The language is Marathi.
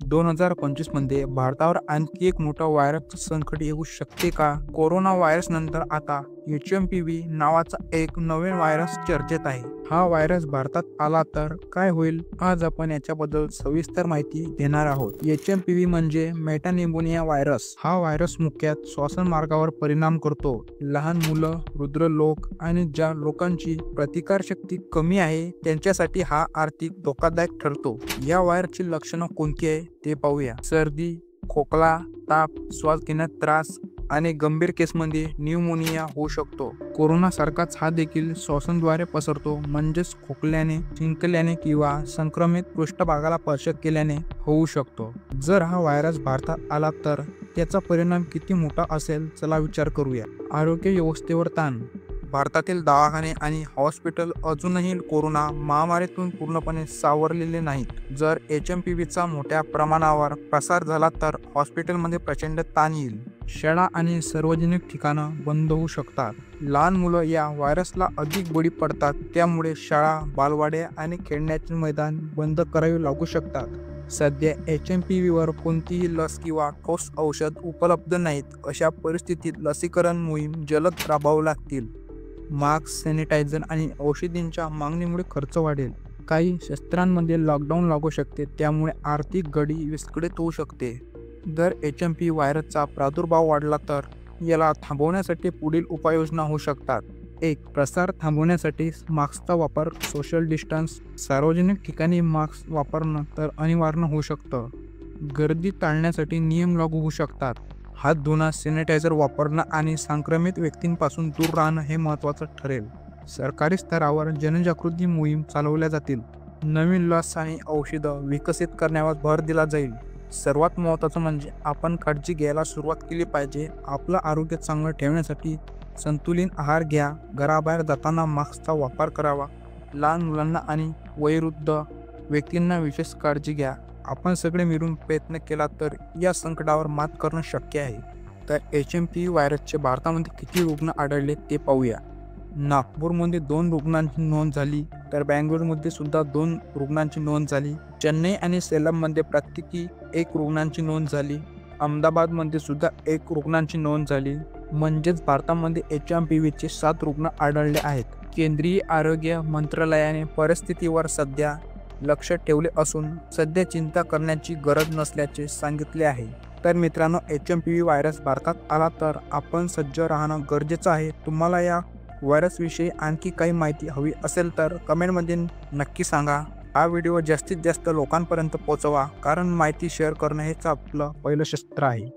2025 मध्ये भारतावर आणखी एक मोठा व्हायरसचं संकट येऊ शकते का? कोरोना व्हायरस नंतर आता HMPV नावाचा एक नवीन व्हायरस चर्चेत आहे. हा व्हायरस भारतात आला तर काय होईल? आज आपण याच्याबद्दल सविस्तर माहिती देणार आहोत. HMPV म्हणजे मेटानिमोनिया व्हायरस. हा व्हायरस मुख्यतः श्वसन मार्गावर परिणाम करतो. लहान मुलं, वृद्ध लोक आणि ज्या लोकांची प्रतिकारशक्ती कमी आहे त्यांच्यासाठी हा आर्थिक धोकादायक ठरतो. या व्हायरसची लक्षणं कोणती आहे ते पाहूया. सर्दी, खोकला, ताप, श्वास घेण्यात त्रास आणि गंभीर केसमध्ये न्यूमोनिया होऊ शकतो. कोरोना सारखाच हा देखील श्वसनाद्वारे पसरतो, म्हणजेच खोकल्याने, शिंकल्याने किंवा संक्रमित पृष्ठभागाला स्पर्श केल्याने होऊ शकतो. जर हा व्हायरस भारतात आला तर त्याचा परिणाम किती मोठा असेल, चला विचार करूया. आरोग्य व्यवस्थेवर ताण. भारतातील दवाखाने आणि हॉस्पिटल अजूनही कोरोना महामारीतून पूर्णपणे सावरलेले नाहीत. जर HMPVचा मोठ्या प्रमाणावर प्रसार झाला तर हॉस्पिटलमध्ये प्रचंड ताण येईल. शाळा आणि सार्वजनिक ठिकाणं बंद होऊ शकतात. लहान मुलं या व्हायरसला अधिक बळी पडतात, त्यामुळे शाळा, बालवाड्या आणि खेळण्याचे मैदान बंद करावे लागू शकतात. सध्या HMPVवर कोणतीही लस किंवा ठोस औषध उपलब्ध नाहीत. अशा परिस्थितीत लसीकरण मोहीम जलद राबवावी लागतील. मास्क, सॅनिटायझर आणि औषधींच्या मागणीमुळे खर्च वाढेल. काही क्षेत्रांमध्ये लॉकडाऊन लागू शकते, त्यामुळे आर्थिक घडी विस्कळीत होऊ शकते. जर HMPV व्हायरसचा प्रादुर्भाव वाढला तर याला थांबवण्यासाठी पुढील उपाययोजना होऊ शकतात. 1. प्रसार थांबवण्यासाठी मास्कचा वापर. Social distance. सार्वजनिक ठिकाणी मास्क वापरणं तर अनिवार्य होऊ शकतं. गर्दी टाळण्यासाठी नियम लागू होऊ शकतात. हात धुणं, सॅनिटायझर वापरणं आणि संक्रमित व्यक्तींपासून दूर राहणं हे महत्त्वाचं ठरेल. सरकारी स्तरावर जनजागृती मोहीम चालवल्या जातील. नवीन लस आणि औषधं विकसित करण्यावर भर दिला जाईल. सर्वात महत्त्वाचं म्हणजे आपण काळजी घ्यायला सुरुवात केली पाहिजे. आपलं आरोग्य चांगलं ठेवण्यासाठी संतुलित आहार घ्या. घराबाहेर जाताना मास्कचा वापर करावा. लहान मुलांना आणि वयोवृद्ध व्यक्तींना विशेष काळजी घ्या. आपण सगळे मिळून प्रयत्न केला तर या संकटावर मात करणं शक्य आहे. तर HMPV व्हायरसचे भारतामध्ये किती रुग्ण आढळले ते पाहूया. नागपूरमध्ये 2 रुग्णांची नोंद झाली, तर बँगलोरमध्ये सुद्धा 2 रुग्णांची नोंद झाली. चेन्नई आणि सेलममध्ये प्रत्येकी 1 रुग्णांची नोंद झाली. अहमदाबादमध्ये सुद्धा 1 रुग्णांची नोंद झाली. म्हणजेच भारतामध्ये HMPVचे 7 रुग्ण आढळले आहेत. केंद्रीय आरोग्य मंत्रालयाने परिस्थितीवर सध्या लक्ष ठेवले असून सध्या चिंता करण्याची गरज नसल्याचे सांगितले आहे. तर मित्रांनो, HMPV व्हायरस भारतात आला तर आपण सज्ज राहणं गरजेचं आहे. तुम्हाला या व्हायरसविषयी आणखी काही माहिती हवी असेल तर कमेंटमध्ये नक्की सांगा. हा व्हिडिओ जास्तीत जास्त लोकांपर्यंत पोहोचवा, कारण माहिती शेअर करणं हेच आपलं पहिलं शस्त्र आहे.